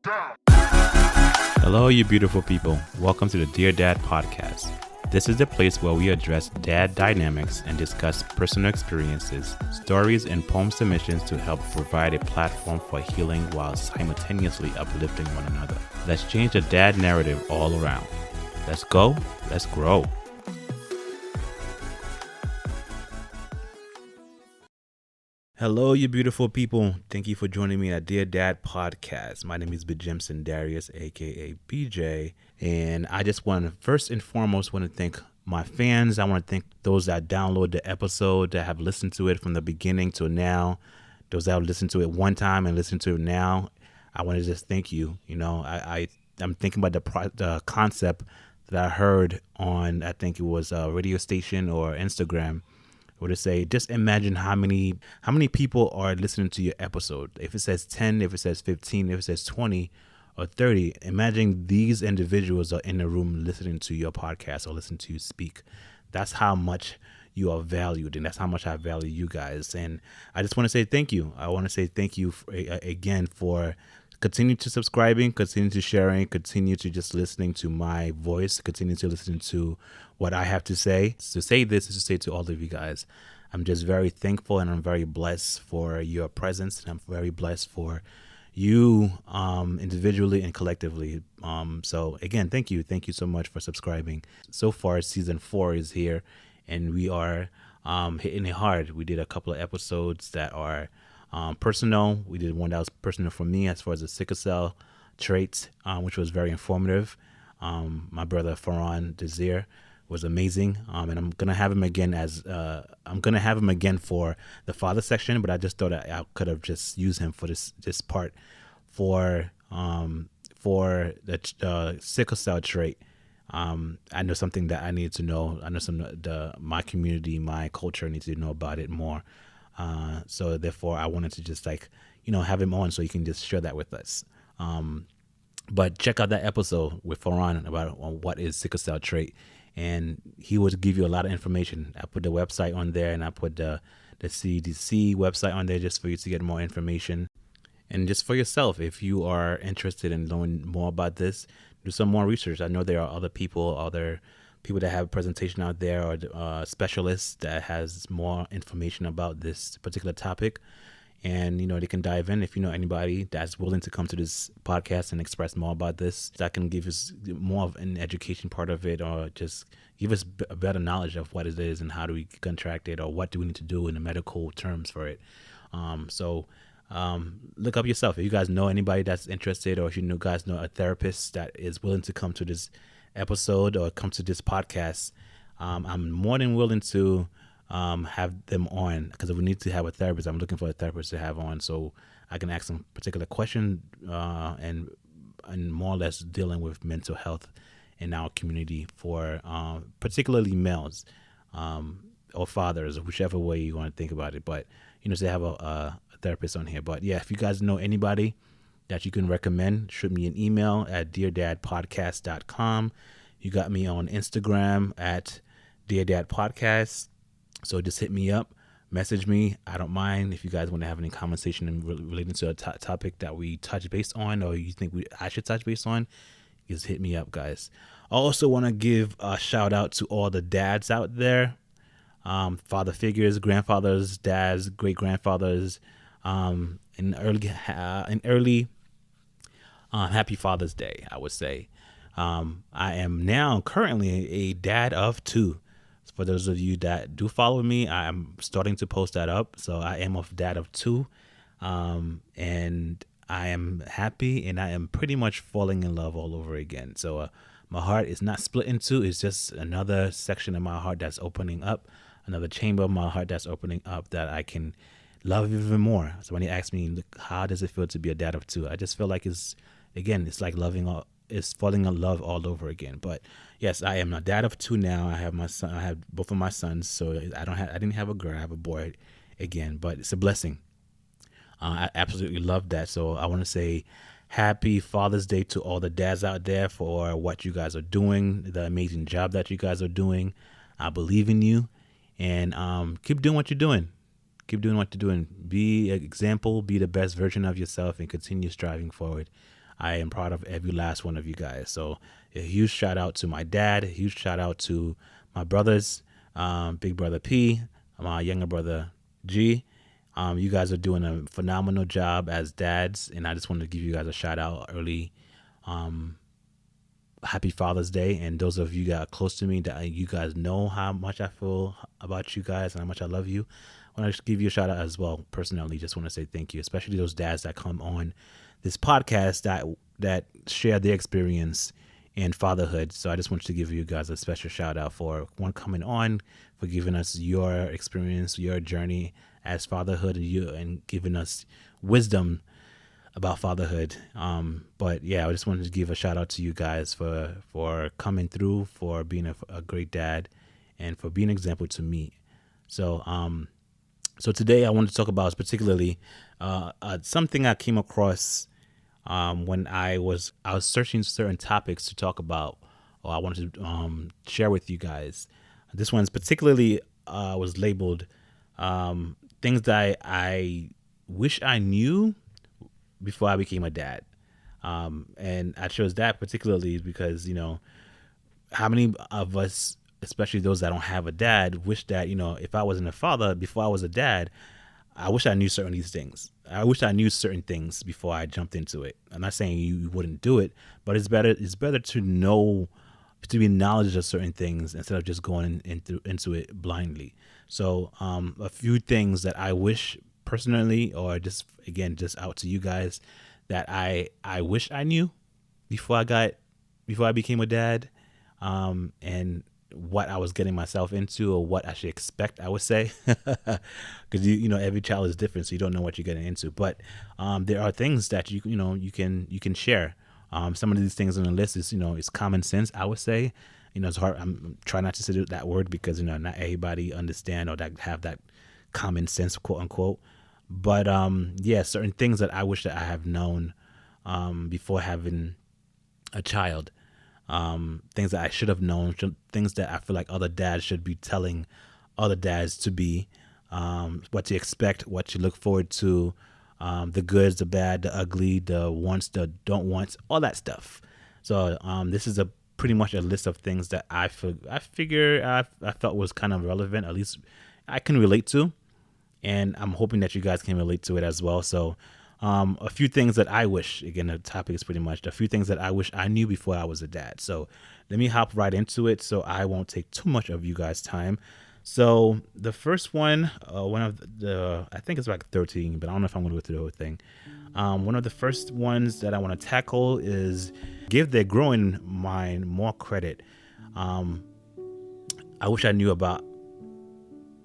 Hello, you beautiful people. Welcome to the Dear Dad podcast. This is the place where we address dad dynamics and discuss personal experiences, stories, and poem submissions to help provide a platform for healing while simultaneously uplifting one another. Let's change the dad narrative all around. Let's go. Let's grow. Hello, you beautiful people. Thank you for joining me at Dear Dad Podcast. My name is Bjimson Darius, aka BJ, and I just want to first and foremost want to thank my fans. I want to thank those that download the episode, that have listened to it from the beginning to now. Those that have listened to it one time and listen to it now. I want to just thank you. You know, I'm thinking about the concept that I heard on, I think it was a radio station or Instagram, or to say, just imagine how many people are listening to your episode. If it says 10, if it says 15, if it says 20 or 30, imagine these individuals are in the room listening to your podcast or listening to you speak. That's how much you are valued, and that's how much I value you guys. And I just want to say thank you. I want to say thank you again for continue to subscribing, continue to sharing, continue to just listening to my voice, continue to listen to what I have to say. To say this is to say to all of you guys, I'm just very thankful and I'm very blessed for your presence, and I'm very blessed for you individually and collectively. So again, thank you so much for subscribing. So far, season 4 is here, and we are hitting it hard. We did a couple of episodes that are personal. We did one that was personal for me as far as the sickle cell traits, which was very informative. My brother Farhan Desir was amazing, and I'm gonna have him again for the father section. But I just thought I could have just used him for this part for the sickle cell trait. I know something that I need to know. I know my community, my culture needs to know about it more. So therefore, I wanted to just have him on so he can just share that with us. But check out that episode with Farhan about what is sickle cell trait, and he would give you a lot of information. I put the website on there, and I put the CDC website on there just for you to get more information. And just for yourself, if you are interested in knowing more about this, do some more research. I know there are other people that have a presentation out there, or specialists that has more information about this particular topic. And, they can dive in. If you know anybody that's willing to come to this podcast and express more about this, that can give us more of an education part of it, or just give us a better knowledge of what it is and how do we contract it, or what do we need to do in the medical terms for it. So look up yourself. If you guys know anybody that's interested, or if you guys know a therapist that is willing to come to this episode or come to this podcast, I'm more than willing to have them on, because we need to have a therapist. I'm looking for a therapist to have on so I can ask some particular question and more or less dealing with mental health in our community for particularly males or fathers, whichever way you want to think about it. But to have a therapist on here. But yeah, if you guys know anybody that you can recommend, shoot me an email at deardadpodcast.com. You got me on Instagram at deardadpodcast. So just hit me up, message me. I don't mind if you guys want to have any conversation relating to a topic that we touch base on, or you think I should touch base on. Just hit me up, guys. I also want to give a shout out to all the dads out there, father figures, grandfathers, dads, great grandfathers, in early happy Father's Day, I would say. I am now currently a dad of 2. For those of you that do follow me, I am starting to post that up. So I am a dad of 2, and I am happy, and I am pretty much falling in love all over again. So my heart is not split in 2. It's just another section of my heart that's opening up, another chamber of my heart that's opening up, that I can love even more. So when he asked me, look, how does it feel to be a dad of 2? I just feel like it's like it's falling in love all over again. But yes, I am a dad of 2 now. I have my son. I have both of my sons. So I didn't have a girl. I have a boy again. But it's a blessing. I absolutely love that. So I want to say happy Father's Day to all the dads out there for what you guys are doing, the amazing job that you guys are doing. I believe in you, and keep doing what you're doing. Be an example, be the best version of yourself, and continue striving forward. I am proud of every last one of you guys. So a huge shout out to my dad, a huge shout out to my brothers, big brother P, my younger brother G. You guys are doing a phenomenal job as dads, and I just wanted to give you guys a shout out early. Happy Father's Day, and those of you that are close to me, that you guys know how much I feel about you guys and how much I love you. I want to give you a shout out as well personally. Just want to say thank you, especially those dads that come on this podcast that share their experience in fatherhood. So I just wanted to give you guys a special shout out for one coming on, for giving us your experience, your journey as fatherhood, and giving us wisdom about fatherhood. But yeah, I just wanted to give a shout out to you guys for coming through, for being a great dad, and for being an example to me. So so today I wanted to talk about particularly something I came across when I was searching certain topics to talk about, or I wanted to share with you guys. This one's particularly was labeled things that I wish I knew before I became a dad. And I chose that particularly because, how many of us, especially those that don't have a dad, wish that, if I wasn't a father before I was a dad, I wish I knew certain these things. I wish I knew certain things before I jumped into it. I'm not saying you wouldn't do it, but it's better to know, to be knowledge of certain things instead of just going into it blindly. So a few things that I wish personally, or just out to you guys, that I wish I knew before I became a dad, and what I was getting myself into, or what I should expect, I would say, because every child is different, so you don't know what you're getting into. But there are things that you can share. Some of these things on the list is it's common sense, I would say. It's hard. I'm trying not to say that word because not everybody understand or that have that common sense, quote unquote. But certain things that I wish that I have known before having a child. Things that I should have known, things that I feel like other dads should be telling other dads to be, what to expect, what to look forward to, the goods, the bad, the ugly, the wants, the don't wants, all that stuff. So this is pretty much a list of things that I felt was kind of relevant, at least I can relate to, and I'm hoping that you guys can relate to it as well. So a few things that I wish, again, the topic is pretty much a few things that I wish I knew before I was a dad. So let me hop right into it so I won't take too much of you guys' time. So the first one, I think it's like 13, but I don't know if I'm going to go through the whole thing. One of the first ones that I want to tackle is give their growing mind more credit. I wish I knew about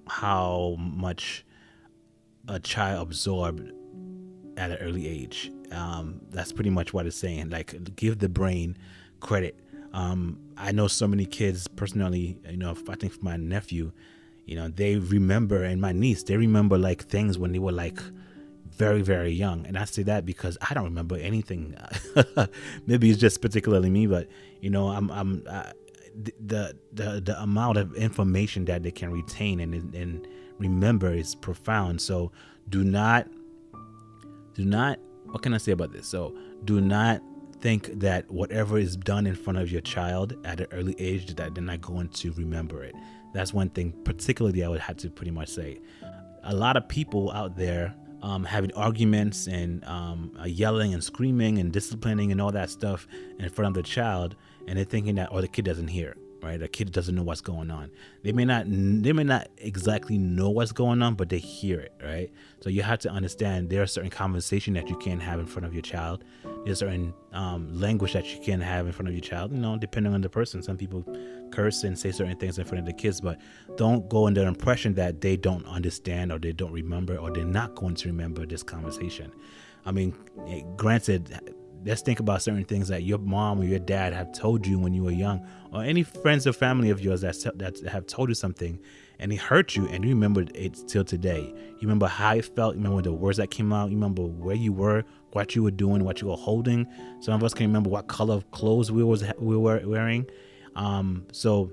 how much a child absorbed at an early age. That's pretty much what it's saying. Like, give the brain credit. I know so many kids personally, I think for my nephew, they remember, and my niece, they remember like things when they were like very, very young. And I say that because I don't remember anything. Maybe it's just particularly me, but the amount of information that they can retain and remember is profound. So do not, what can I say about this? So do not think that whatever is done in front of your child at an early age that they're not going to remember it. That's one thing particularly I would have to pretty much say. A lot of people out there having arguments and yelling and screaming and disciplining and all that stuff in front of the child, and they're thinking that, the kid doesn't hear, right? The kid doesn't know what's going on. They may not exactly know what's going on, but they hear it, right? So you have to understand there are certain conversation that you can't have in front of your child. There's certain language that you can't have in front of your child, depending on the person. Some people curse and say certain things in front of the kids, but don't go under the impression that they don't understand or they don't remember or they're not going to remember this conversation. I mean, granted, let's think about certain things that your mom or your dad have told you when you were young, or any friends or family of yours that have told you something and it hurt you and you remember it till today. You remember how it felt. You remember the words that came out. You remember where you were, what you were doing, what you were holding. Some of us can remember what color of clothes we were wearing. So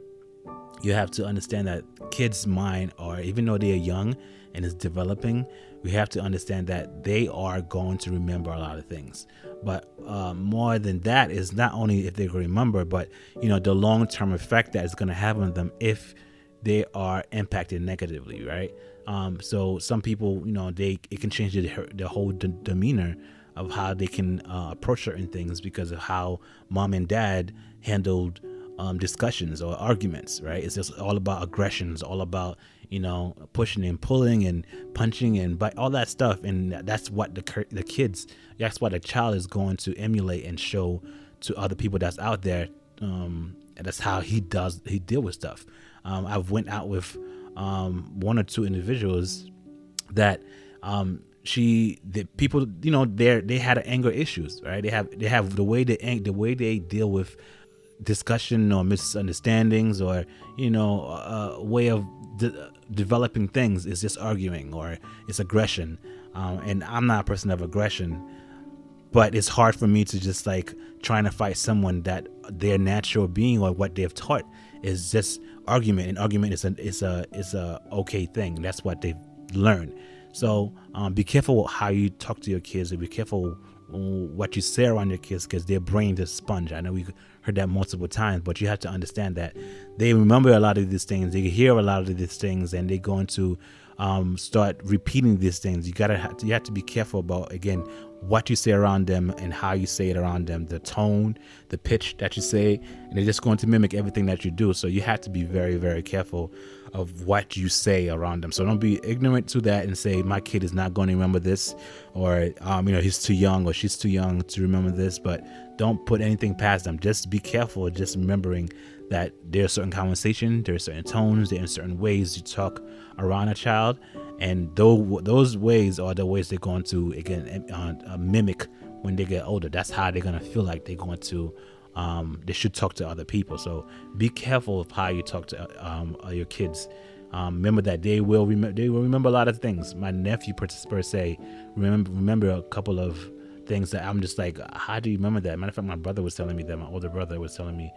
you have to understand that kids' mind, or even though they are young and is developing, we have to understand that they are going to remember a lot of things. But more than that is not only if they remember, but the long-term effect that is going to have on them if they are impacted negatively, right? So some people, it can change their whole demeanor of how they can approach certain things because of how mom and dad handled discussions or arguments, right? It's just all about aggression. It's all about pushing and pulling and punching and all that stuff, and that's what the kids, that's what the child is going to emulate and show to other people that's out there. And that's how he deal with stuff. I've went out with one or two individuals that the people, they had anger issues, right? They have the way they deal with discussion or misunderstandings, or a way of developing things is just arguing or it's aggression. And I'm not a person of aggression, but it's hard for me to just like trying to fight someone that their natural being or what they've taught is just argument, and argument is a okay thing. That's what they've learned. So be careful how you talk to your kids, and be careful what you say around your kids, because their brain is a sponge. I know we heard that multiple times, but you have to understand that they remember a lot of these things, they hear a lot of these things, and they're going to start repeating these things. You have to be careful about, again, what you say around them and how you say it around them, the tone, the pitch that you say, and they're just going to mimic everything that you do. So you have to be very, very careful of what you say around them. So don't be ignorant to that and say, my kid is not going to remember this, or he's too young or she's too young to remember this. But don't put anything past them. Just be careful, just remembering that there are certain conversations, there are certain tones, there are certain ways you talk around a child, and those ways are the ways they're going to, again, mimic when they get older. That's how they're going to feel like they're going to they should talk to other people. So be careful of how you talk to your kids. Remember that they will remember a lot of things. My nephew per se remember a couple of things that I'm just like, how do you remember that? Matter of fact, my brother was telling me that. My older brother was telling me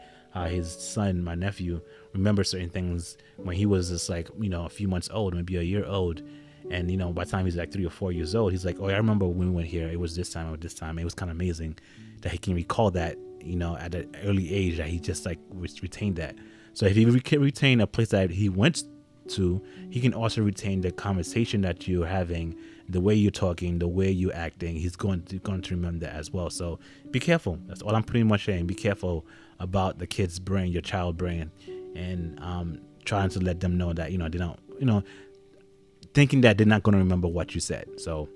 his son, my nephew, remembers certain things when he was just like, a few months old, maybe a year old. And, by the time he's like 3 or 4 years old, he's like, oh, I remember when we went here, it was this time or this time. It was kind of amazing that he can recall that, at an early age, that he just like retained that. So if he can retain a place that he went to, he can also retain the conversation that you're having, the way you're talking, the way you're acting. He's going to remember that as well. So be careful. That's all I'm pretty much saying. Be careful about the kid's brain, your child brain, and trying to let them know that, they don't, thinking that they're not going to remember what you said. So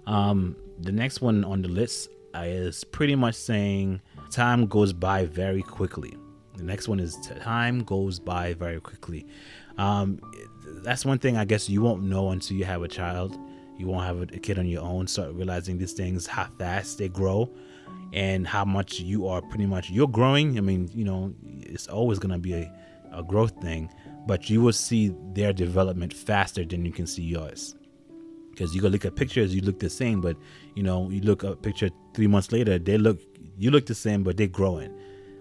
the next one on the list is pretty much saying time goes by very quickly. The next one is time goes by very quickly. That's one thing I guess you won't know until you have a child. You won't have a kid on your own, start realizing these things, how fast they grow and how much you're growing. I mean, it's always going to be a growth thing, but you will see their development faster than you can see yours. Because you go look at pictures, you look the same, but you look at a picture 3 months later, you look the same, but they're growing.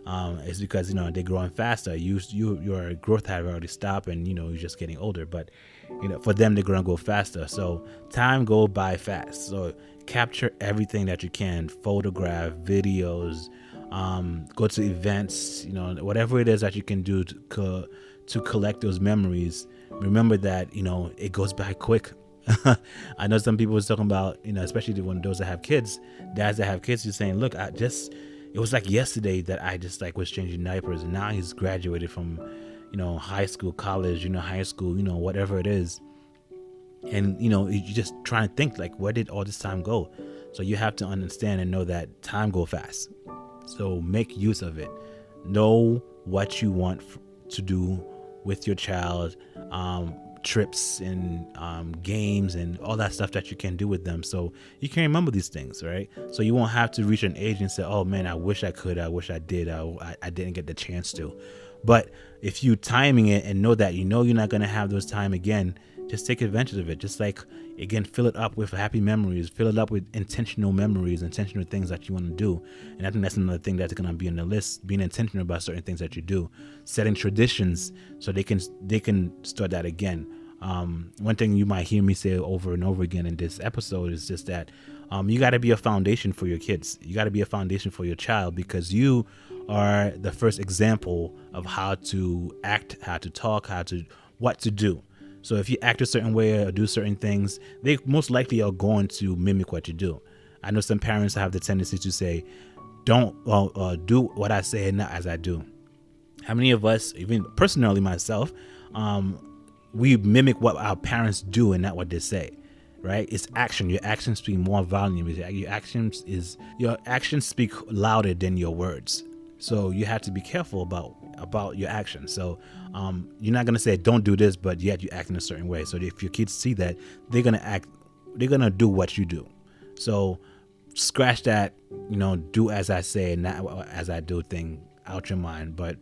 It's because they're growing faster. Your growth had already stopped, and you're just getting older. But for them, they're gonna go faster. So time goes by fast. So capture everything that you can: photograph, videos, go to events. Whatever it is that you can do to collect those memories. Remember that it goes by quick. I know some people was talking about, especially when those that have kids, dads that have kids, just saying, look, it was like yesterday that I just like was changing diapers, and now he's graduated from, high school, college, high school, whatever it is. And, you just try and think like, where did all this time go? So you have to understand and know that time go fast. So make use of it. Know what you want to do with your child, trips and games and all that stuff that you can do with them, so you can remember these things, right? So you won't have to reach an age and say, oh man, I wish I could, I wish I did, I didn't get the chance to. But if you timing it and know that you're not going to have those time again, just take advantage of it. Just like, again, fill it up with happy memories, fill it up with intentional memories, intentional things that you want to do. And I think that's another thing that's going to be on the list: being intentional about certain things that you do, setting traditions so they can start that again. One thing you might hear me say over and over again in this episode is just that You got to be a foundation for your kids. You got to be a foundation for your child, because you are the first example of how to act, how to talk, what to do. So if you act a certain way or do certain things, they most likely are going to mimic what you do. I know some parents have the tendency to say, don't do what I say and not as I do. How many of us, even personally myself, we mimic what our parents do and not what they say, right? It's action. Your actions speak more volume. Your actions speak louder than your words. So you have to be careful about your actions. So you're not gonna say don't do this, but yet you act in a certain way. So if your kids see that, they're gonna do what you do. So scratch that, do as I say and not as I do thing out your mind. But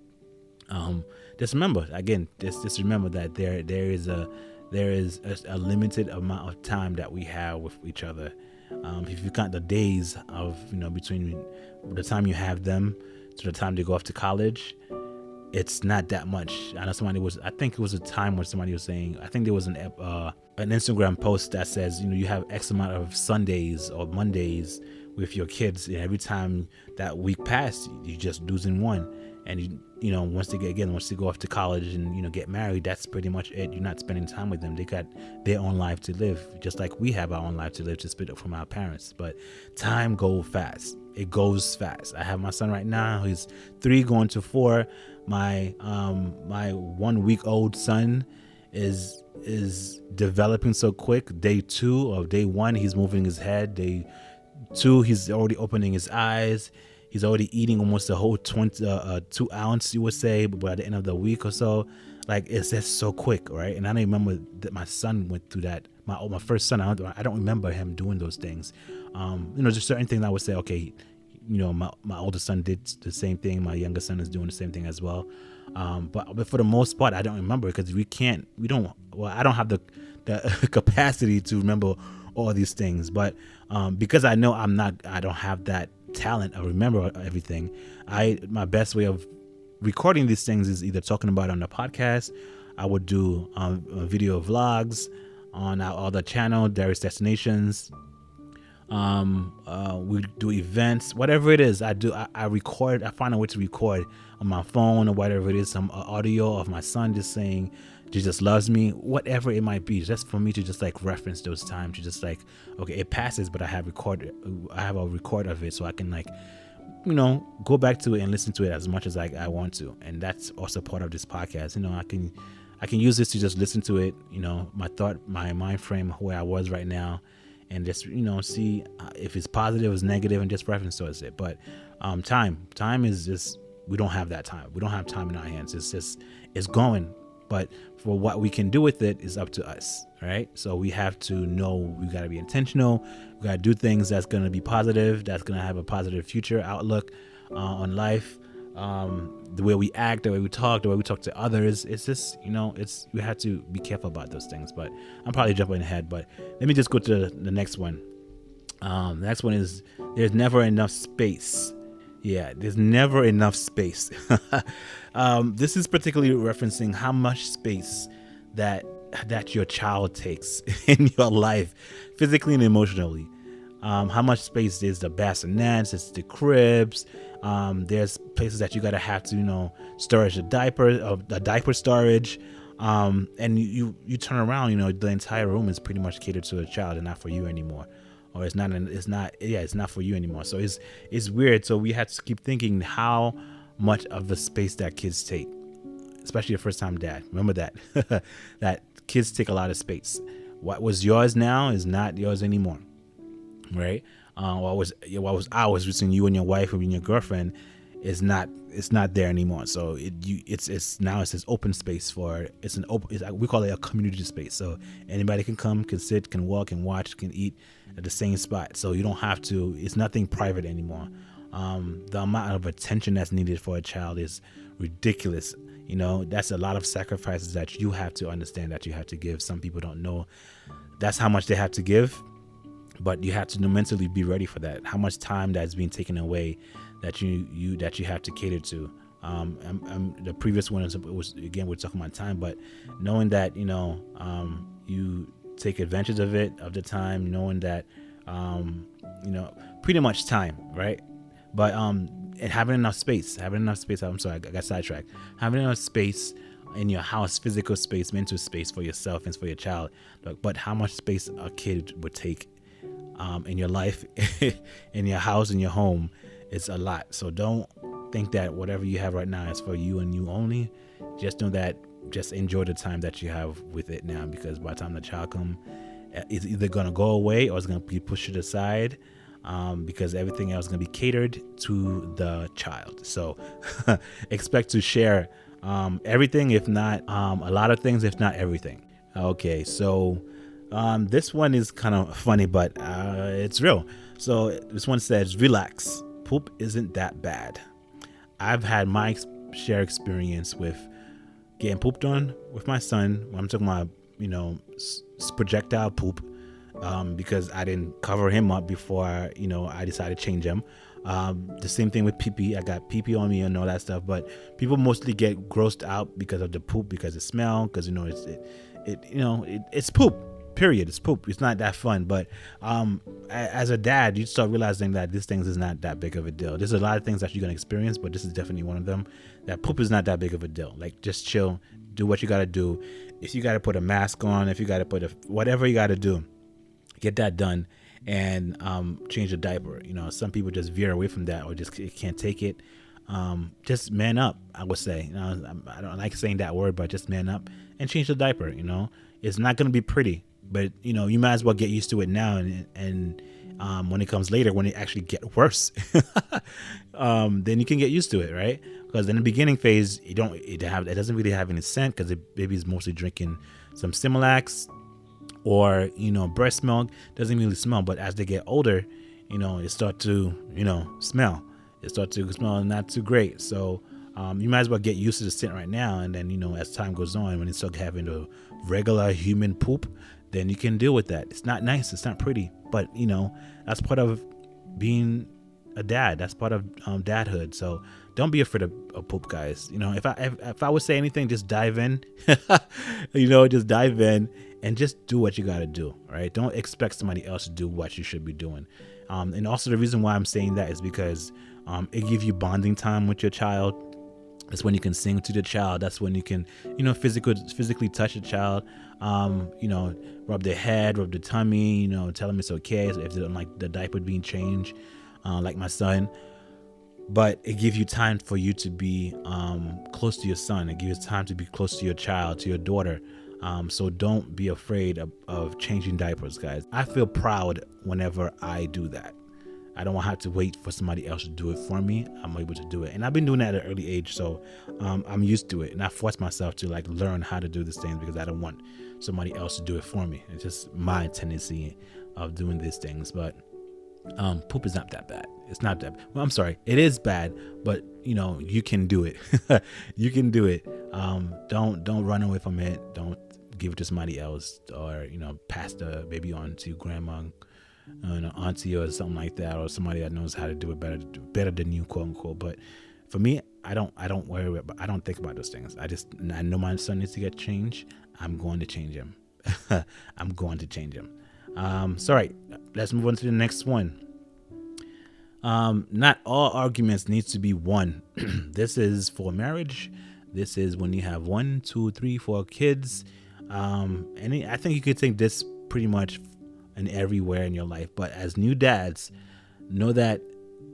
just remember, again, just remember that there is a limited amount of time that we have with each other. If you count the days of between the time you have them to the time they go off to college, it's not that much. I know I think it was a time when somebody was saying, I think there was an Instagram post that says, you have X amount of Sundays or Mondays with your kids, and every time that week passed, you just losing one. And once they go off to college and get married, that's pretty much it. You're not spending time with them. They got their own life to live, just like we have our own life to live, to split up from our parents. But time goes fast. It goes fast. I have my son right now. He's 3 going to 4. My 1 week old son is developing so quick. Day 2 or day 1, he's moving his head. Day 2, he's already opening his eyes. He's already eating almost a whole 2 ounce, you would say, by the end of the week or so. Like, it's just so quick, right? And I don't remember that my son went through that. My first son, I don't remember him doing those things. Just certain things I would say, okay, my oldest son did the same thing. My younger son is doing the same thing as well. But for the most part, I don't remember, because I don't have the capacity to remember all these things. But because I know I don't have that talent of remember everything, my best way of recording these things is either talking about it on the podcast. I would do video vlogs on our other channel, Darius Destinations. We do events, whatever it is. I record. I find a way to record on my phone or whatever it is, some audio of my son just saying Jesus loves me, whatever it might be, just for me to just like reference those times, to just like, okay, it passes, but I have a record of it, so I can go back to it and listen to it as much as I want to. And that's also part of this podcast. I can use this to just listen to it, my thought, my mind frame, where I was right now, and just see if it's positive, it's negative, and just reference towards it. But time is just, we don't have that time. We don't have time in our hands. It's going. But for what we can do with it is up to us, right? So we have to know we got to be intentional. We got to do things that's going to be positive, that's going to have a positive future outlook on life. The way we act, the way we talk to others. It's just, we have to be careful about those things. But I'm probably jumping ahead. But let me just go to the next one. The next one is, there's never enough space. Yeah, there's never enough space. This is particularly referencing how much space that your child takes in your life, physically and emotionally. How much space is the bassinets, it's the cribs. There's places that you gotta have to, storage the diaper storage. And you turn around, the entire room is pretty much catered to a child and not for you anymore. Or it's not for you anymore. So it's weird. So we have to keep thinking how much of the space that kids take, especially a first time dad. Remember that that kids take a lot of space. What was yours now is not yours anymore, right? What was ours between you and your wife or your girlfriend is not there anymore. So it's now it's this open space we call it a community space. So anybody can come, can sit, can walk, can watch, can eat at the same spot. So you don't have to. It's nothing private anymore. The amount of attention that's needed for a child is ridiculous. That's a lot of sacrifices that you have to understand, that you have to give. Some people don't know that's how much they have to give, but you have to mentally be ready for that. How much time that's being taken away that you have to cater to. The previous one was again, we're talking about time, but knowing that you take advantage of the time, knowing that you know, pretty much time, right? But and having enough space, I'm sorry, I got sidetracked. Having enough space in your house, physical space, mental space for yourself and for your child. But how much space a kid would take in your life, in your house, in your home, is a lot. So don't think that whatever you have right now is for you and you only. Just know that, just enjoy the time that you have with it now, because by the time the child comes, it's either going to go away or it's going to be pushed aside, because everything else is going to be catered to the child. So expect to share everything, if not a lot of things, if not everything. Okay, so this one is kind of funny, but it's real. So this one says, relax, poop isn't that bad. I've had my share experience with getting pooped on with my son. I'm talking about, projectile poop, because I didn't cover him up before I decided to change him. The same thing with pee-pee. I got pee-pee on me and all that stuff, but people mostly get grossed out because of the poop, because it smells, because it's poop. Period. It's poop. It's not that fun. But as a dad, you start realizing that these things is not that big of a deal. There's a lot of things that you're gonna experience, but this is definitely one of them. That poop is not that big of a deal. Like, just chill, do what you gotta do. If you gotta put a mask on, if you gotta put whatever you gotta do, get that done, and change the diaper. Some people just veer away from that or just can't take it. Just man up, I would say. I don't like saying that word, but just man up and change the diaper. It's not gonna be pretty, but you might as well get used to it now, and when it comes later, when it actually get worse, then you can get used to it, right? Because in the beginning phase, it doesn't really have any scent, because the baby is mostly drinking some Similac or breast milk. Doesn't really smell. But as they get older, it start to smell. It starts to smell not too great. So you might as well get used to the scent right now, and then as time goes on, when you start having the regular human poop, then you can deal with that. It's not nice, it's not pretty, but that's part of being a dad. That's part of dadhood. So don't be afraid of poop, guys. If I would say anything, just dive in. Just dive in and just do what you got to do. Right? Don't expect somebody else to do what you should be doing. And also, the reason why I'm saying that is because it gives you bonding time with your child. That's when you can sing to the child. That's when you can, physically touch the child. Rub their head, rub the tummy. Tell them it's okay. So if they don't like the diaper being changed, like my son. But it gives you time for you to be close to your son. It gives you time to be close to your child, to your daughter. So don't be afraid of changing diapers, guys. I feel proud whenever I do that. I don't have to wait for somebody else to do it for me. I'm able to do it. And I've been doing that at an early age, so I'm used to it. And I force myself to learn how to do these things, because I don't want somebody else to do it for me. It's just my tendency of doing these things. But poop is not that bad. It's not that bad. Well, I'm sorry. It is bad, but you can do it. You can do it. Don't run away from it. Don't give it to somebody else, or pass the baby on to grandma, auntie, or something like that, or somebody that knows how to do it better than you, quote unquote. But for me, I don't worry about. I don't think about those things. I know my son needs to get changed. I'm going to change him. I'm going to change him. So right, let's move on to the next one. Not all arguments need to be won. This is for marriage. This is when you have 1, 2, 3, 4 kids. And I think you could take this pretty much in everywhere in your life. But as new dads, know that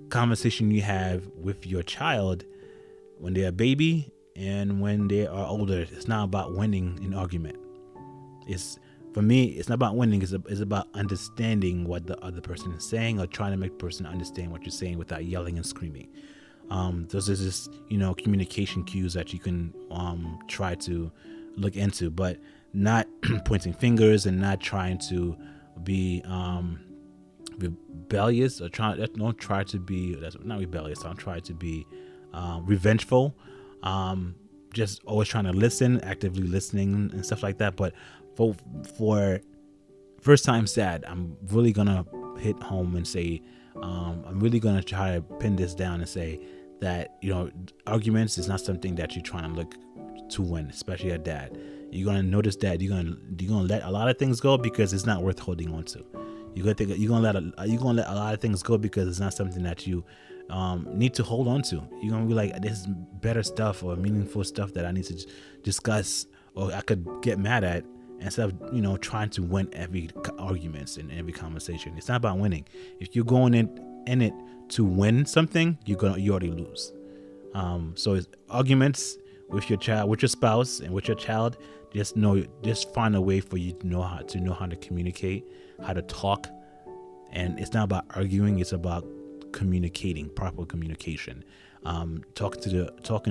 conversation you have with your child when they're a baby and when they are older, it's not about winning an argument. For me, it's not about winning. It's about understanding what the other person is saying, or trying to make the person understand what you're saying without yelling and screaming. Those are just, communication cues that you can try to look into, but not pointing fingers and not trying to be rebellious, or don't try to be, that's not rebellious. Don't try to be revengeful. Just always trying to listen, actively listening and stuff like that. But for first time dad, I'm really gonna hit home and say, I'm really gonna try to pin this down and say that arguments is not something that you're trying to look to win, especially a dad. You're gonna notice that you're gonna let a lot of things go because it's not worth holding on to. you're gonna let a lot of things go because it's not something that you need to hold on to. You're gonna be like, there's better stuff or meaningful stuff that I need to discuss or I could get mad at, instead of trying to win every arguments and every conversation. It's not about winning. If you're going in it to win something, you already lose. So it's arguments with your child, with your spouse, and with your child. Just find a way for you to know how to communicate, how to talk. And it's not about arguing, it's about communicating, proper communication. Talking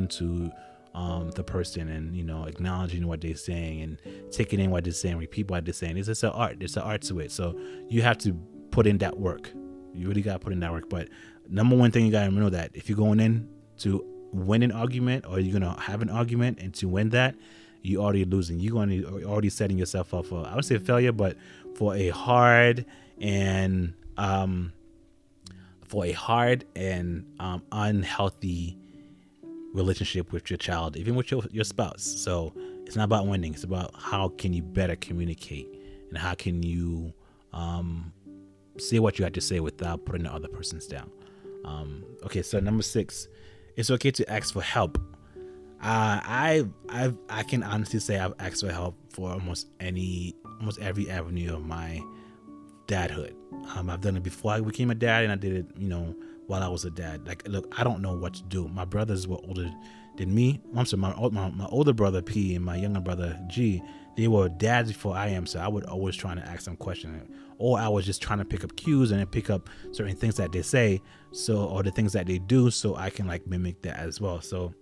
to the person, and acknowledging what they're saying and taking in what they're saying, repeat what they're saying. It's just an art. There's an art to it. So you have to put in that work. You really got to put in that work. But number one thing, you got to know that if you're going in to win an argument, or you're going to have an argument and to win that, you're already losing. You're already setting yourself up for, I would say failure, but for a hard and unhealthy relationship with your child, even with your spouse. So it's not about winning. It's about how can you better communicate, and how can you say what you have to say without putting the other person's down. Okay, so number 6, it's okay to ask for help. I can honestly say I've asked for help for almost every avenue of my dadhood. I've done it before I became a dad, and I did it, while I was a dad. Like, look, I don't know what to do. My brothers were older than me. I'm sorry, my older brother P and my younger brother G, they were dads before I am. So I would always try to ask them questions, or I was just trying to pick up cues and then pick up certain things that they say, or the things that they do, so I can like mimic that as well. So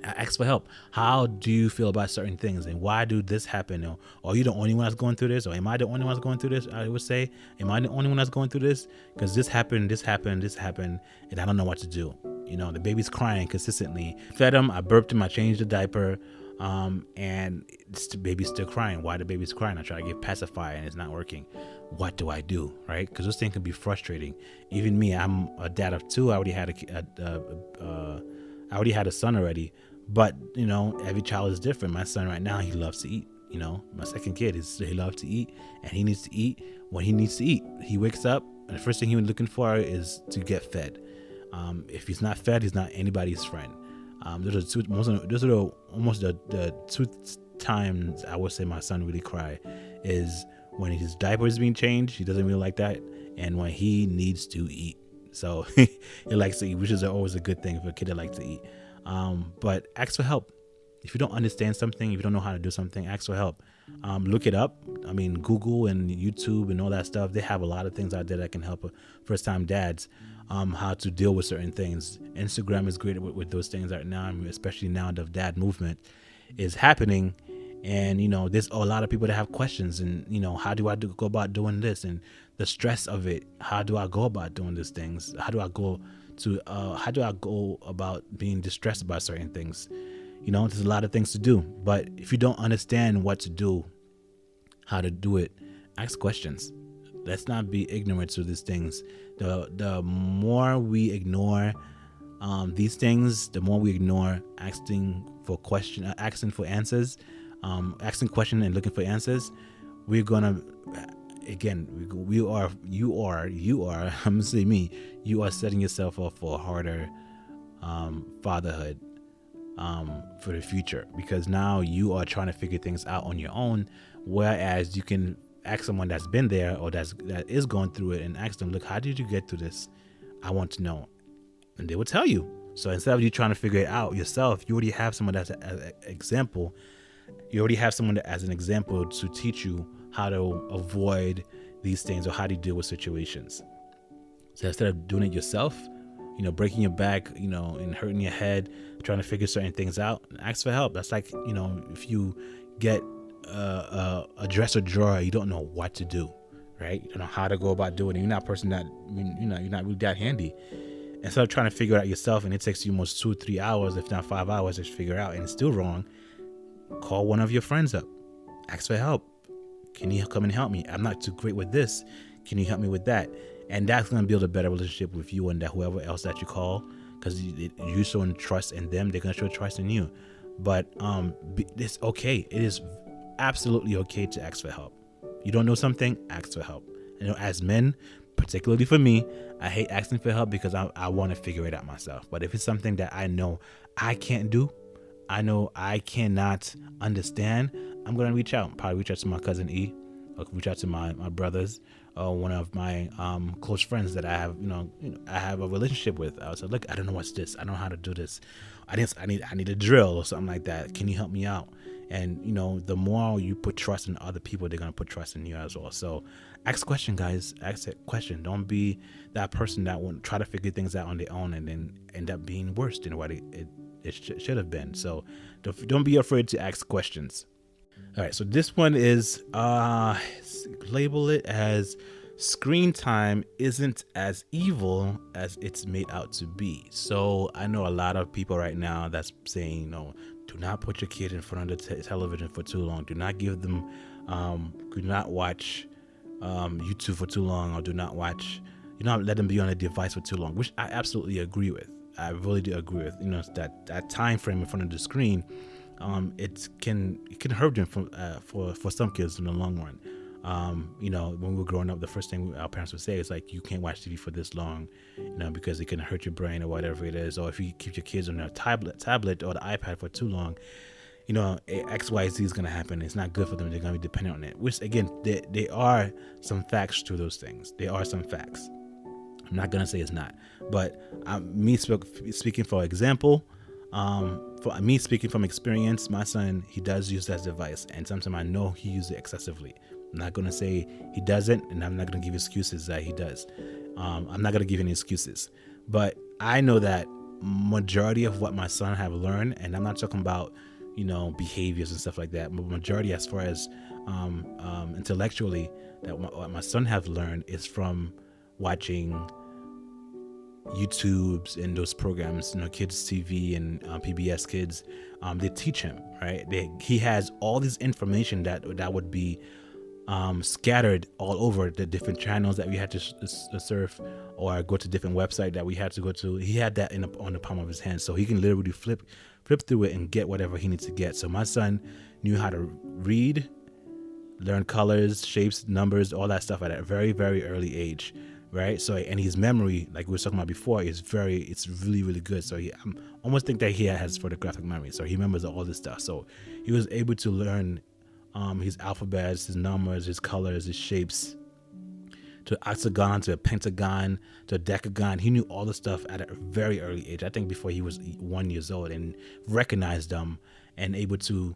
I ask for help. How do you feel about certain things, and why do this happen? Or are you the only one that's going through this? Or am I the only one that's going through this? I would say, am I the only one that's going through this? Because this happened, and I don't know what to do. The baby's crying consistently. Fed him, I burped him, I changed the diaper, and the baby's still crying. Why the baby's crying? I try to give pacifier and it's not working. What do I do, right? Because those things can be frustrating. Even me, I'm a dad of 2. I already had a son already. But, every child is different. My son right now, he loves to eat. My second kid, he loves to eat, and he needs to eat when he needs to eat. He wakes up, and the first thing he's looking for is to get fed. If he's not fed, he's not anybody's friend. Those are almost the 2 times I would say my son really cry, is when his diaper is being changed. He doesn't really like that. And when he needs to eat. So he likes to eat, which is always a good thing for a kid that likes to eat. But ask for help. If you don't understand something, if you don't know how to do something, ask for help. Look it up. I mean, Google and YouTube and all that stuff, they have a lot of things out there that can help first-time dads how to deal with certain things. Instagram is great with those things right now, especially now the dad movement is happening. And, there's a lot of people that have questions, and, how do I go about doing this, and the stress of it? How do I go about doing these things? How do I go about being distressed about certain things? There's a lot of things to do, but if you don't understand what to do, how to do it, ask questions. Let's not be ignorant to these things. The more we ignore these things, the more we ignore asking for answers, asking questions and looking for answers. We're gonna, again, you are I'm gonna say me, you are setting yourself up for a harder fatherhood for the future, because now you are trying to figure things out on your own, whereas you can ask someone that's been there or that is going through it and ask them, look, how did you get through this? I want to know. And they will tell you. So instead of you trying to figure it out yourself, you already have someone that's an example. You already have someone that as an example to teach you how to avoid these things or how to deal with situations. So instead of doing it yourself, breaking your back, and hurting your head, trying to figure certain things out, ask for help. That's like, if you get a dresser drawer, you don't know what to do, right? You don't know how to go about doing it. You're not a person that, you're not really that handy. Instead of trying to figure it out yourself, and it takes you almost 2-3 hours, if not 5 hours, to figure it out, and it's still wrong, call one of your friends up. Ask for help. Can you come and help me? I'm not too great with this. Can you help me with that? And that's going to build a better relationship with you and whoever else that you call, because you show trust in them. They're going to show trust in you. But it's okay. It is absolutely okay to ask for help. You don't know something, ask for help. as men, particularly for me, I hate asking for help because I want to figure it out myself. But if it's something that I know I can't do, I know I cannot understand, I'm gonna reach out. Probably reach out to my cousin E, or reach out to my brothers, or one of my close friends that I have, I have a relationship with. I was like, look, I don't know what's this. I don't know how to do this. I need a drill or something like that. Can you help me out? And the more you put trust in other people, they're gonna put trust in you as well. So ask question, guys. Ask a question. Don't be that person that won't try to figure things out on their own and then end up being worse than what it should have been. So don't be afraid to ask questions. All right, so this one is label it as screen time isn't as evil as it's made out to be. So I know a lot of people right now that's saying, do not put your kid in front of the television for too long. Do not give them, do not watch YouTube for too long, or do not let them be on a device for too long, which I absolutely agree with. I really do agree with, that time frame in front of the screen. It can hurt them for some kids in the long run. When we were growing up, the first thing our parents would say is like, you can't watch TV for this long, because it can hurt your brain or whatever it is. Or if you keep your kids on their tablet or the iPad for too long, XYZ is going to happen. It's not good for them. They're going to be dependent on it, which again, there are some facts to those things. There are some facts. I'm not going to say it's not, but speaking for example, for me speaking from experience, my son, he does use that device, and sometimes I know he uses it excessively. I'm not going to say he doesn't, and I'm not going to give excuses that he does. I'm not going to give any excuses, but I know that majority of what my son have learned, and I'm not talking about, behaviors and stuff like that, but majority as far as intellectually, that what my son have learned is from watching YouTubes and those programs, Kids TV and PBS Kids. They teach him, right? He has all this information that would be scattered all over the different channels that we had to surf, or go to different websites that we had to go to. He had that on the palm of his hand, so he can literally flip through it and get whatever he needs to get. So my son knew how to read, learn colors, shapes, numbers, all that stuff at a very, very early age, right? So, and his memory, like we were talking about before, it's really, really good. So I almost think that he has photographic memory, so he remembers all this stuff. So he was able to learn his alphabets, his numbers, his colors, his shapes, to octagon, to a pentagon, to a decagon. He knew all the stuff at a very early age. I think before he was 1 year old, and recognized them and able to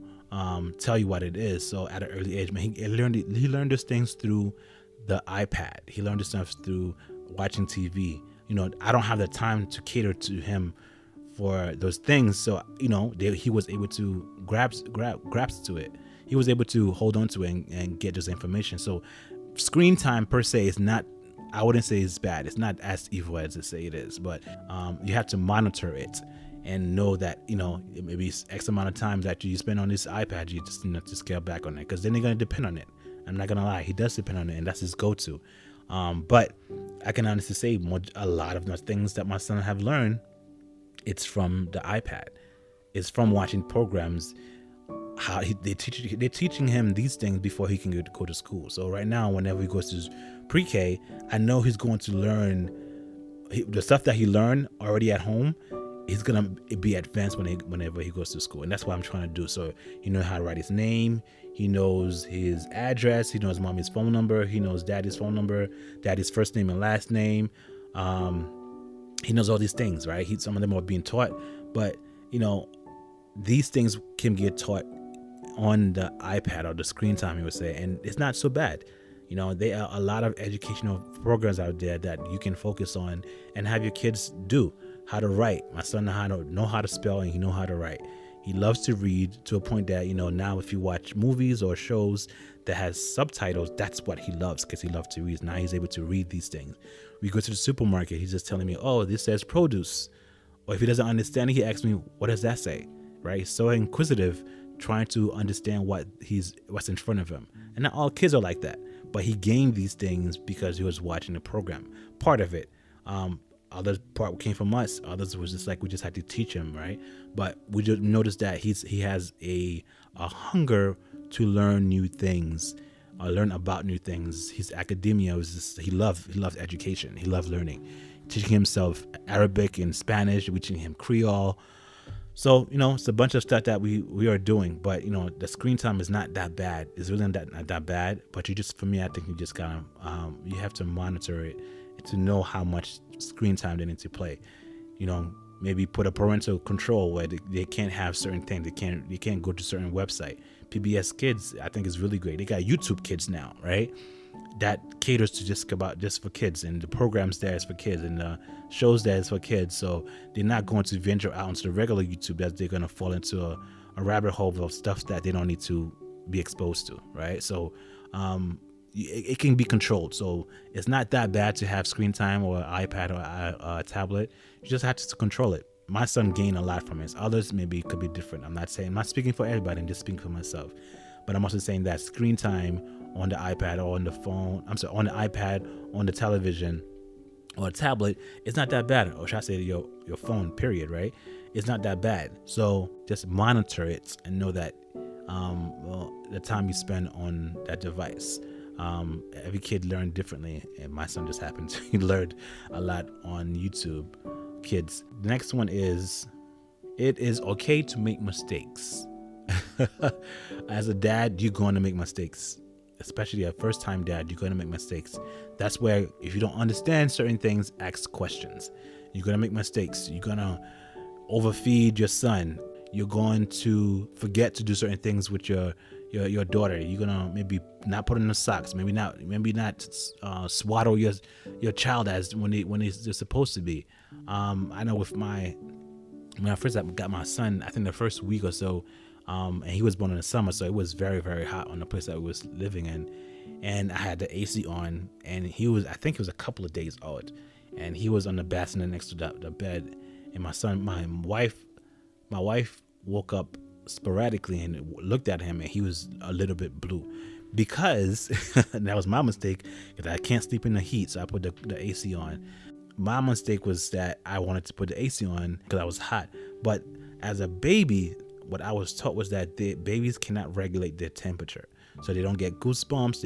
tell you what it is. So at an early age, man, he learned those things through the iPad. He learned this stuff through watching TV. I don't have the time to cater to him for those things. So, he was able to grasp to it. He was able to hold on to it and get this information. So screen time per se is not, I wouldn't say it's bad. It's not as evil as they say it is, but you have to monitor it and know that, maybe X amount of times that you spend on this iPad, you just to scale back on it, because then they're going to depend on it. I'm not going to lie. He does depend on it, and that's his go-to. But I can honestly say a lot of the things that my son have learned, it's from the iPad. It's from watching programs. They're teaching him these things before he can go to school. So right now, whenever he goes to pre-K, I know he's going to learn the stuff that he learned already at home. He's gonna be advanced whenever he goes to school, and that's what I'm trying to do. So he knows how to write his name, he knows his address, he knows mommy's phone number, he knows daddy's phone number, daddy's first name and last name. He knows all these things, right? Some of them are being taught, but these things can get taught on the iPad or the screen time, he would say, and it's not so bad. There are a lot of educational programs out there that you can focus on and have your kids do. How to write. My son know how to spell, and he know how to write. He loves to read to a point that, now if you watch movies or shows that has subtitles, that's what he loves, because he loves to read. Now he's able to read these things. We go to the supermarket, he's just telling me, oh, this says produce. Or if he doesn't understand it, he asks me, what does that say? Right? He's so inquisitive, trying to understand what's in front of him. And not all kids are like that, but he gained these things because he was watching the program. Part of it. Other part came from us. Others was just like we just had to teach him, right? But we just noticed that he has a hunger to learn new things learn about new things. His academia was just, he loved education. He loved learning, teaching himself Arabic and Spanish, teaching him Creole. So, it's a bunch of stuff that we are doing, but the screen time is not that bad. It's really not that bad. But for me, I think you just kind of you have to monitor it to know how much screen time they need to play. Maybe put a parental control where they can't have certain things. They can't go to certain website. PBS Kids, I think, is really great. They got YouTube Kids now, right? That caters to just for kids, and the programs there is for kids, and the shows there is for kids. So they're not going to venture out into the regular YouTube, that they're going to fall into a rabbit hole of stuff that they don't need to be exposed to, right? So it can be controlled. So it's not that bad to have screen time or an iPad or a tablet. You just have to control it. My son gained a lot from it. Others maybe could be different. I'm not speaking for everybody. I'm just speaking for myself. But I'm also saying that screen time on the iPad or on the phone, on the iPad, on the television or a tablet, it's not that bad. Or should I say your phone, period, right? It's not that bad. So just monitor it and know that the time you spend on that device. Every kid learned differently, and my son just happened to learn a lot on YouTube Kids. The next one is, it is okay to make mistakes. As a dad, you're going to make mistakes, especially a first-time dad. You're going to make mistakes. That's where, if you don't understand certain things, ask questions. You're going to make mistakes. You're going to overfeed your son. You're going to forget to do certain things with your daughter. You're gonna maybe not put in the socks. Maybe not swaddle your child as when they're supposed to be. I know when I first got my son, I think the first week or so, and he was born in the summer, so it was very, very hot on the place that we was living in, and I had the AC on, and I think he was a couple of days old, and he was on the bassinet next to the bed, and my wife woke up sporadically and looked at him, and he was a little bit blue, because and that was my mistake, because I can't sleep in the heat, so I put the AC on. My mistake was that I wanted to put the AC on because I was hot, but as a baby, what I was taught was that babies cannot regulate their temperature, so they don't get goosebumps,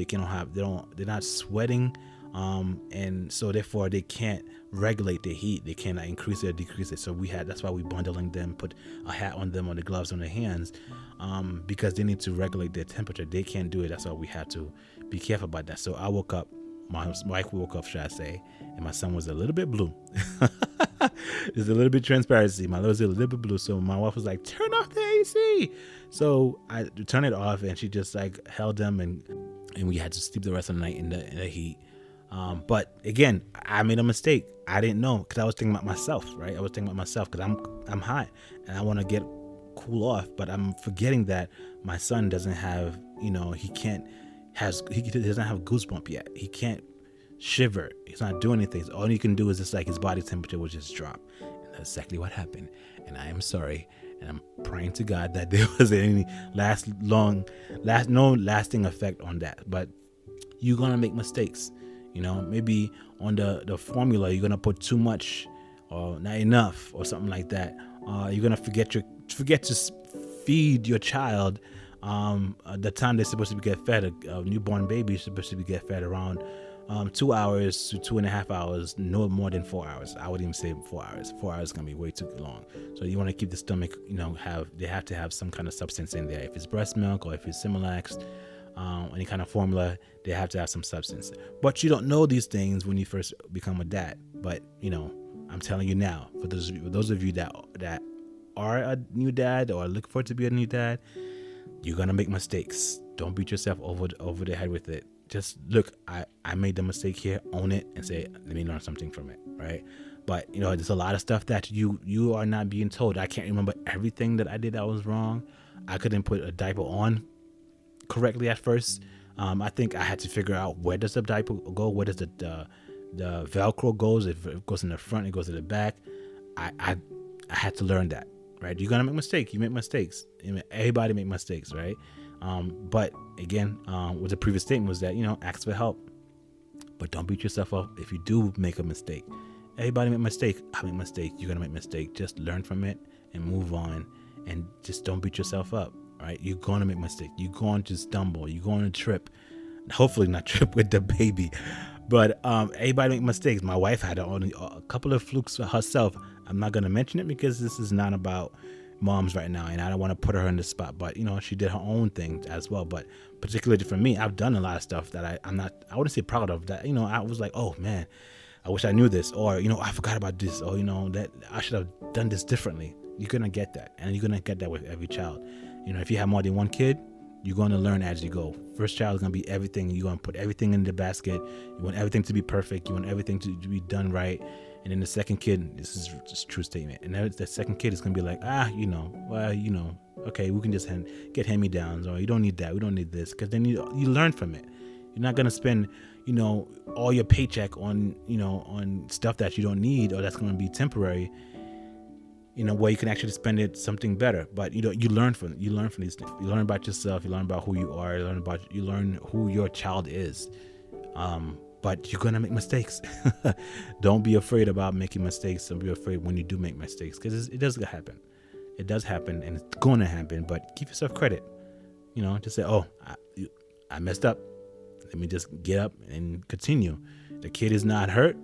they're not sweating, and so therefore they can't regulate their heat. They cannot increase it or decrease it. So that's why we bundling them, put a hat on them or the gloves on their hands, because they need to regulate their temperature. They can't do it. That's why we have to be careful about that. So I woke up, my wife woke up, should I say, and my son was a little bit blue. There's a little bit transparency. My little was a little bit blue. So my wife was like, turn off the AC. So I turned it off, and she just like held him, and we had to sleep the rest of the night in the heat. But again, I made a mistake. I didn't know, because I was thinking about myself, right? I was thinking about myself because I'm hot and I want to get cool off, but I'm forgetting that my son doesn't have, he doesn't have goosebump yet. He can't shiver. He's not doing anything. All you can do is just like his body temperature will just drop. And that's exactly what happened. And I am sorry. And I'm praying to God that there wasn't any no lasting effect on that. But you're going to make mistakes. Maybe on the formula, you're going to put too much or not enough or something like that. You're going to forget to feed your child the time they're supposed to get fed. A newborn baby is supposed to get fed around 2 hours to 2.5 hours, no more than 4 hours. I would even say 4 hours. 4 hours is going to be way too long. So you want to keep the stomach, they have to have some kind of substance in there. If it's breast milk or if it's Similac, any kind of formula, they have to have some substance. But you don't know these things when you first become a dad. But I'm telling you now, for those of you that are a new dad or look forward to be a new dad, you're gonna make mistakes. Don't beat yourself over the head with it. Just look, I made the mistake here, own it, and say, let me learn something from it, right? But there's a lot of stuff that you are not being told. I can't remember everything that I did that was wrong. I couldn't put a diaper on correctly at first. I think I had to figure out, where does the diaper go? Where does the Velcro goes? If it goes in the front, it goes in the back. I had to learn that, right? You're gonna make mistakes. You make mistakes. Everybody make mistakes, right? But again, what the previous statement was that, ask for help, but don't beat yourself up if you do make a mistake. Everybody make mistake. I make mistake. You're gonna make mistake. Just learn from it and move on, and just don't beat yourself up. Right? You're going to make mistakes. You're going to stumble. You're going to trip. hopefully not trip with the baby. But everybody make mistakes. My wife had only a couple of flukes herself. I'm not gonna mention it because this is not about moms right now, and I don't want to put her in the spot. But she did her own thing as well. But particularly for me, I've done a lot of stuff that I'm not. I wouldn't say proud of. That I was like, oh man, I wish I knew this, or I forgot about this, or that I should have done this differently. You're gonna get that, and you're gonna get that with every child. If you have more than one kid, you're going to learn as you go. First child is going to be everything. You're going to put everything in the basket. You want everything to be perfect. You want everything to be done right. And then the second kid, this is just a true statement. And the second kid is going to be like, okay, we can just get hand-me-downs, or you don't need that. We don't need this. Because then you learn from it. You're not going to spend, all your paycheck on, on stuff that you don't need, or that's going to be temporary. Where you can actually spend it something better. But you learn from these things. You learn about yourself. You learn about who you are. You learn who your child is. But you're gonna make mistakes. Don't be afraid about making mistakes. Don't be afraid when you do make mistakes, because it does happen. It does happen, and it's going to happen. But give yourself credit. Just say, "Oh, I messed up. Let me just get up and continue." The kid is not hurt.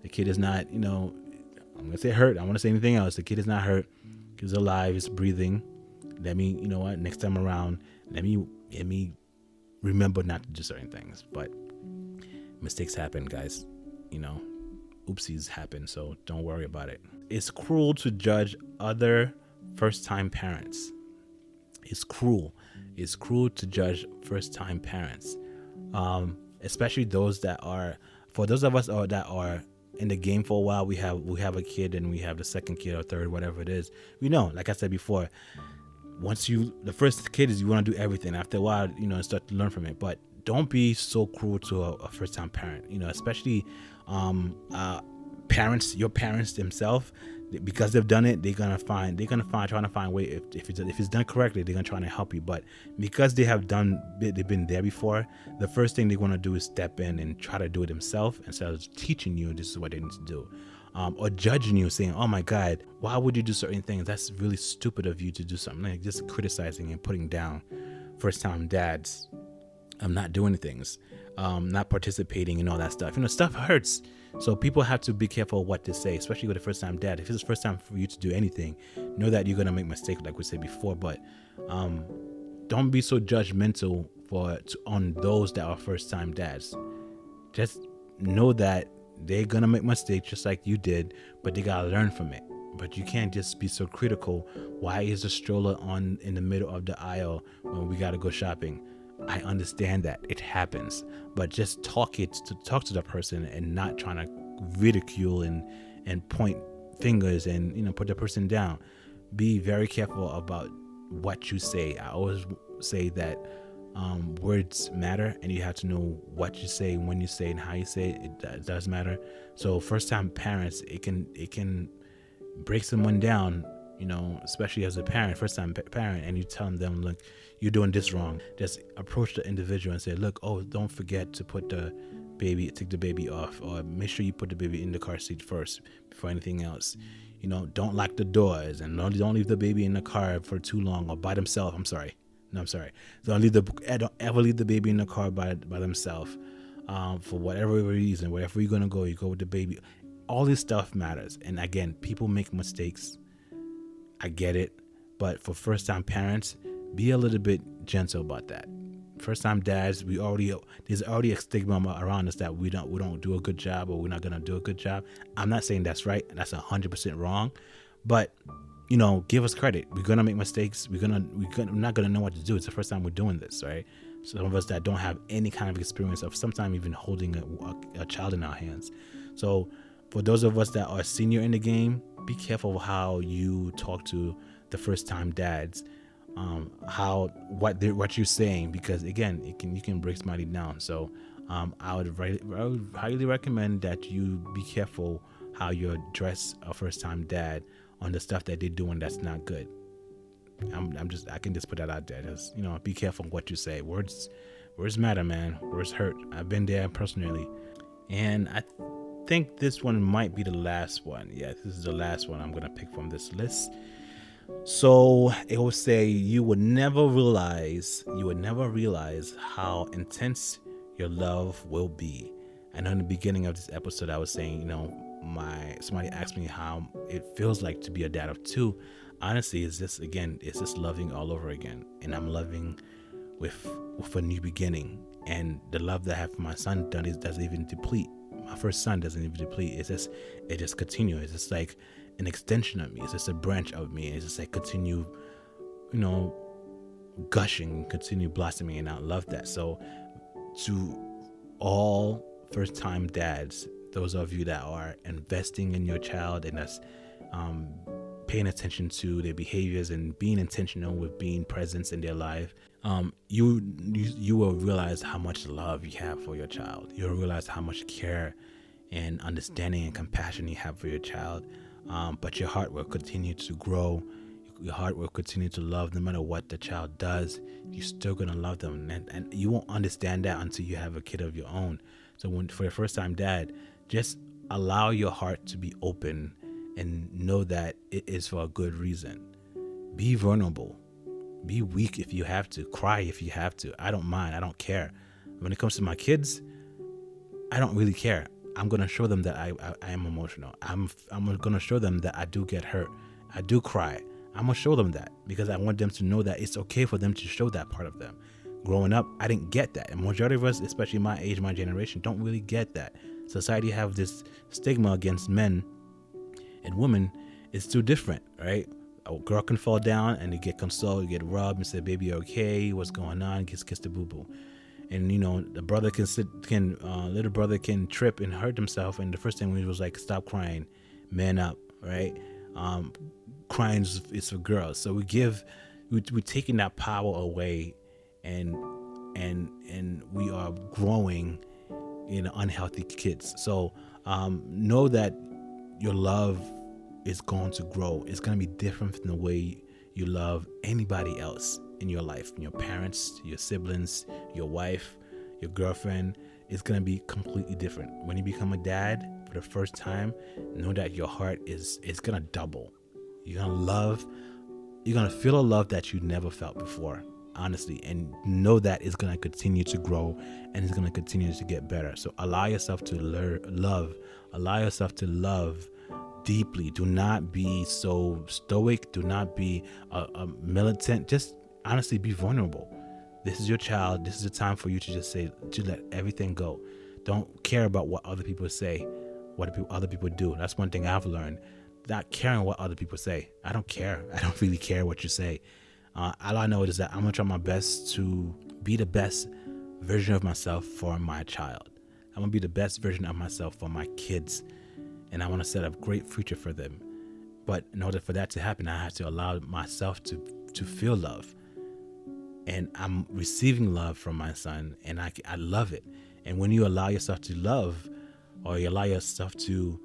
The kid is not, I'm going to say hurt. I don't want to say anything else. The kid is not hurt. He's alive. He's breathing. Let me, next time around, let me remember not to do certain things. But mistakes happen, guys. Oopsies happen. So don't worry about it. It's cruel to judge other first-time parents. It's cruel. It's cruel to judge first-time parents. Especially for those of us that are in the game for a while. We have a kid, and we have the second kid or third, whatever it is. We know, like I said before, the first kid is, you want to do everything. After a while, start to learn from it. But don't be so cruel to a first time parent, especially parents, your parents themselves, because they've done it. They're gonna trying to find a way. If it's done correctly, they're gonna try to help you. But because they've been there before, the first thing they want to do is step in and try to do it themselves, instead of teaching you this is what they need to do, or judging you, saying, "Oh my God, why would you do certain things? That's really stupid of you to do something." Like just criticizing and putting down first time dads. I'm not doing things, not participating and all that stuff. Stuff hurts. So people have to be careful what to say, especially with a first time dad. If it's the first time for you to do anything, know that you're going to make mistakes, like we said before. But don't be so judgmental on those that are first time dads. Just know that they're going to make mistakes just like you did, but they got to learn from it. But you can't just be so critical. Why is the stroller in the middle of the aisle when we got to go shopping? I understand that it happens, but just talk to the person, and not trying to ridicule and point fingers and put the person down. Be very careful about what you say. I always say that words matter, and you have to know what you say, when you say, and how you say it. It does matter. So first time parents, it can break someone down, especially as a parent, first time parent, and you tell them, look, you're doing this wrong. Just approach the individual and say, look, don't forget to take the baby off, or make sure you put the baby in the car seat first before anything else. Don't lock the doors, and don't leave the baby in the car for too long or by themselves. I'm sorry. Don't ever leave the baby in the car by themselves. For whatever reason, wherever you're gonna go, you go with the baby. All this stuff matters. And again, people make mistakes. I get it, but for first time parents, be a little bit gentle about that. First time dads, there's already a stigma around us that we don't do a good job, or we're not gonna do a good job. I'm not saying that's right. That's 100% wrong, but give us credit. We're gonna make mistakes. We're not gonna know what to do. It's the first time we're doing this, right? Some of us that don't have any kind of experience of sometimes even holding a child in our hands. So for those of us that are senior in the game, be careful how you talk to the first time dads. What you're saying, because again, you can break somebody down. So I would highly recommend that you be careful how you address a first time dad on the stuff that they're doing that's not good. I can just put that out there. Just, be careful what you say. Words matter, man. Words hurt. I've been there personally, and I think this one might be the last one. Yeah, this is the last one I'm gonna pick from this list. So it will say, you would never realize how intense your love will be. I know in the beginning of this episode I was saying, somebody asked me how it feels like to be a dad of two. Honestly, it's just loving all over again, and I'm loving with a new beginning. And the love that I have for my son doesn't even deplete. My first son doesn't even deplete. It just continues. It's just like an extension of me. It's just a branch of me. It's just like continue, gushing, continue blossoming, and I love that. So to all first time dads, those of you that are investing in your child and that's paying attention to their behaviors and being intentional with being present in their life, you will realize how much love you have for your child. You'll realize how much care and understanding and compassion you have for your child. But your heart will continue to grow. Your heart will continue to love no matter what the child does. You're still going to love them. And you won't understand that until you have a kid of your own. So for your first time dad, just allow your heart to be open and know that it is for a good reason. Be vulnerable. Be weak if you have to. Cry if you have to. I don't mind. I don't care. When it comes to my kids, I don't really care. I'm going to show them that I am emotional. I'm going to show them that I do get hurt. I do cry. I'm going to show them that because I want them to know that it's okay for them to show that part of them. Growing up, I didn't get that. And majority of us, especially my age, my generation, don't really get that. Society have this stigma against men and women. It's too different, right? A girl can fall down and you get consoled, you get rubbed and say, baby, okay, what's going on? Kiss the boo-boo. And the brother little brother can trip and hurt himself. And the first thing we was like, stop crying, man up, right? Crying is for girls. So we're taking that power away, and we are growing unhealthy kids. So know that your love is going to grow. It's going to be different from the way you love anybody else in your life. Your parents, your siblings, your wife, your girlfriend. It's going to be completely different. When you become a dad for the first time, know that your heart is going to double. You're going to feel a love that you never felt before, honestly, and know that it's going to continue to grow and it's going to continue to get better. So allow yourself to love. Allow yourself to love deeply. Do not be so stoic. Do not be a militant. Just honestly be vulnerable. This is your child. This is the time for you to just let everything go. Don't care about what other people say, what other people do. That's one thing I've learned. Not caring what other people say. I don't care. I don't really care what you say. All I know is that I'm going to try my best to be the best version of myself for my child. I'm going to be the best version of myself for my kids. And I want to set a great future for them. But in order for that to happen, I have to allow myself to feel love. And I'm receiving love from my son, and I love it. And when you allow yourself to love, or you allow yourself to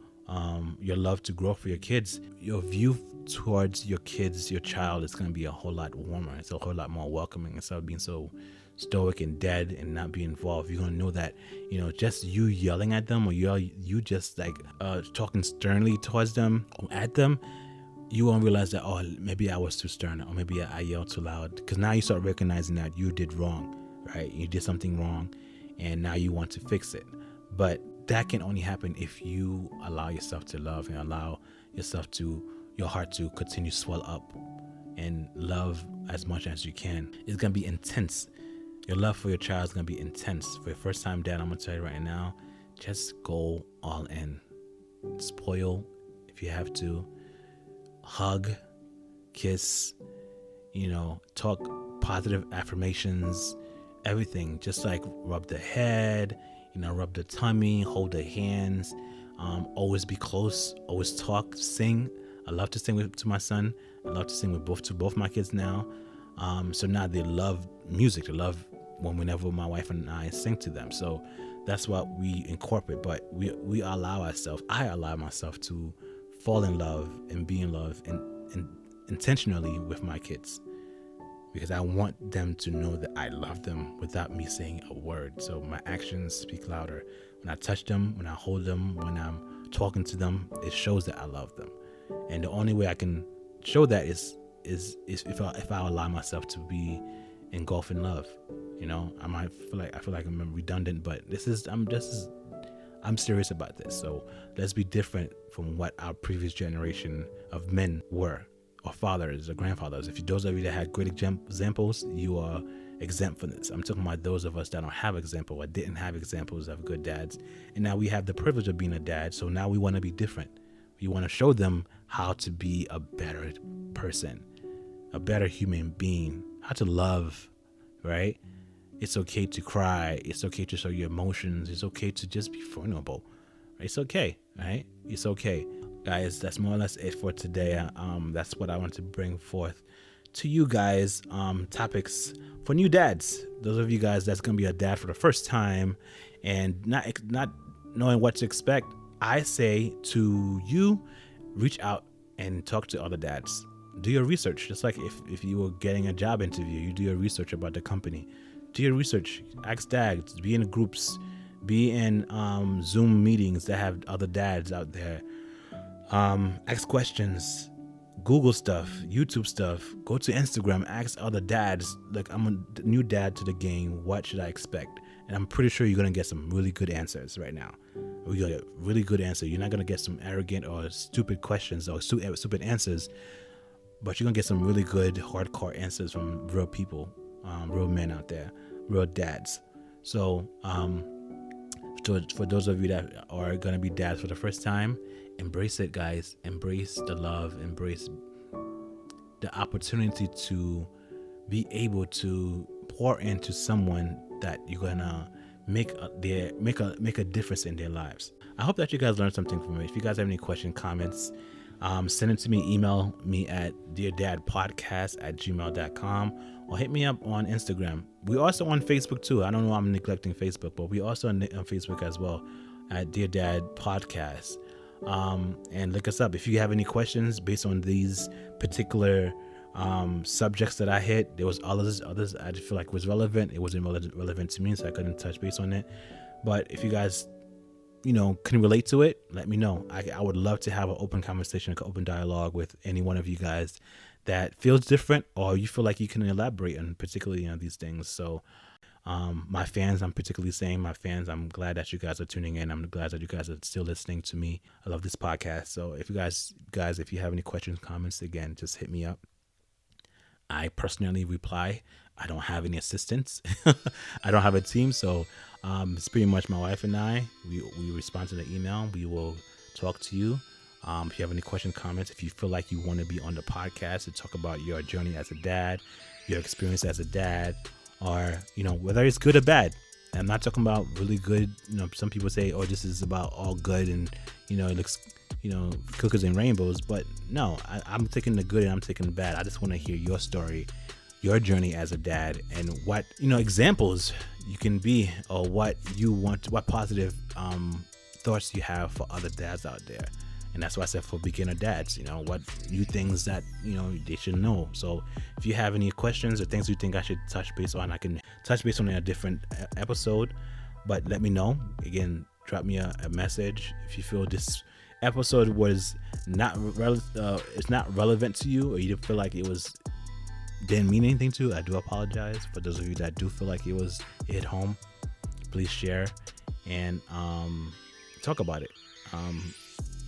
your love to grow for your kids, your view towards your kids, your child, is going to be a whole lot warmer. It's a whole lot more welcoming. Instead of being so stoic and dead and not be involved, you're going to know that just you yelling at them, or you just like talking sternly towards them or at them, you won't realize that, oh, maybe I was too stern, or maybe I yelled too loud. Because now you start recognizing that you did wrong, right? You did something wrong, and now you want to fix it. But that can only happen if you allow yourself to love and allow your heart to continue to swell up and love as much as you can. It's going to be intense. Your love for your child is going to be intense. For your first time dad, I'm going to tell you right now, just go all in. Spoil if you have to. Hug, kiss, talk positive affirmations, everything. Just like rub the head, rub the tummy, hold the hands, always be close, always talk, sing. I love to sing to my son. I love to sing to both my kids now. So now they love music. They love whenever my wife and I sing to them. So that's what we incorporate. But we allow ourselves, I allow myself to fall in love and be in love and intentionally with my kids, because I want them to know that I love them without me saying a word. So my actions speak louder. When I touch them, when I hold them, when I'm talking to them, it shows that I love them. And the only way I can show that is if I allow myself to be engulf in love. You know, I feel like I'm redundant, but I'm serious about this. So let's be different from what our previous generation of men were, or fathers or grandfathers. If those of you that had great examples, you are exempt from this. I'm talking about those of us that don't have example or didn't have examples of good dads, and now we have the privilege of being a dad. So now we want to be different. We want to show them how to be a better person, a better human being, how to love, right? It's okay to cry. It's okay to show your emotions. It's okay to just be vulnerable. It's okay, right? It's okay. Guys, that's more or less it for today. That's what I want to bring forth to you guys. Topics for new dads. Those of you guys that's going to be a dad for the first time and not knowing what to expect, I say to you, reach out and talk to other dads. Do your research. Just like if you were getting a job interview, you do your research about the company. Do your research. Ask dads. Be in groups. Be in Zoom meetings that have other dads out there. Ask questions. Google stuff. YouTube stuff. Go to Instagram. Ask other dads. Like, I'm a new dad to the game. What should I expect? And I'm pretty sure you're going to get some really good answers right now. You're going to get really good answers. You're not going to get some arrogant or stupid questions or stupid answers. But you're going to get some really good hardcore answers from real people. Real men out there, real dads. So for those of you that are going to be dads for the first time, embrace it, guys. Embrace the love. Embrace the opportunity to be able to pour into someone that you're going to make a difference in their lives. I hope that you guys learned something from it. If you guys have any questions, comments, send it to me. Email me at deardadpodcast@gmail.com or hit me up on Instagram. We're also on Facebook too. I don't know, I'm neglecting Facebook, but we're also on Facebook as well at Dear Dad Podcast. And look us up. If you have any questions based on these particular subjects that I hit, there was others I just feel like was relevant. It wasn't relevant to me, so I couldn't touch base on it. But if you guys can relate to it, let me know. I would love to have an open conversation, an open dialogue with any one of you guys that feels different, or you feel like you can elaborate on particularly on these things. So my fans, I'm particularly saying my fans, I'm glad that you guys are tuning in. I'm glad that you guys are still listening to me. I love this podcast. So if you guys, if you have any questions, comments, again, just hit me up. I personally reply. I don't have any assistants. I don't have a team. So it's pretty much my wife and I. We respond to the email. We will talk to you. If you have any questions, comments, if you feel like you want to be on the podcast to talk about your journey as a dad, your experience as a dad, or, whether it's good or bad. I'm not talking about really good. Some people say, oh, this is about all good and, it looks, cookies and rainbows. But no, I'm taking the good and I'm taking the bad. I just want to hear your story, your journey as a dad, and what, examples you can be, or what you want, what positive thoughts you have for other dads out there. And that's why I said for beginner dads, what new things that, they should know. So if you have any questions or things you think I should touch base on, I can touch base on in a different episode. But let me know. Again, drop me a message. If you feel this episode was it's not relevant to you, or you feel like it didn't mean anything to you, I do apologize. For those of you that do feel like it hit home, please share and talk about it.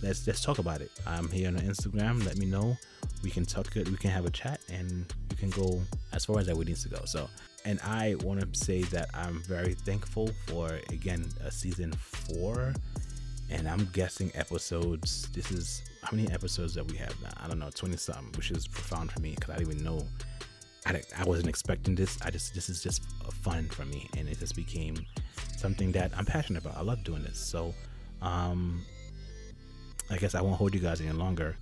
Let's talk about it. I'm here on Instagram. Let me know. We can talk. We can have a chat, and we can go as far as we need to go. So, and I want to say that I'm very thankful for, again, a season 4, and I'm guessing episodes. This is how many episodes that we have now? I don't know, 20 something, which is profound for me because I didn't even know. I wasn't expecting this. This is just fun for me, and it just became something that I'm passionate about. I love doing this. So, I guess I won't hold you guys any longer.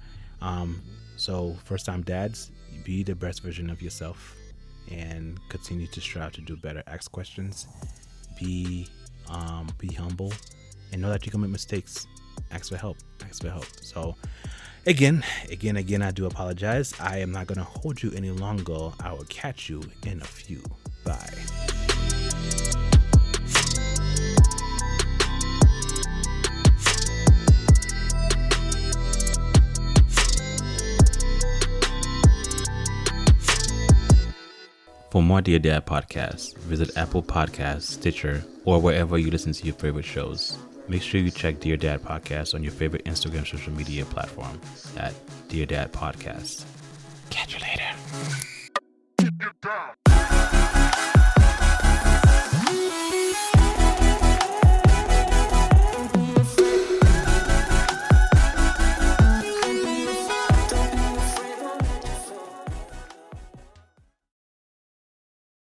So first time dads, be the best version of yourself and continue to strive to do better. Ask questions, be humble, and know that you can make mistakes. Ask for help. So again, I do apologize. I am not going to hold you any longer. I will catch you in a few. Bye. For more Dear Dad podcasts, visit Apple Podcasts, Stitcher, or wherever you listen to your favorite shows. Make sure you check Dear Dad Podcast on your favorite Instagram social media platform at Dear Dad Podcast. Catch you later.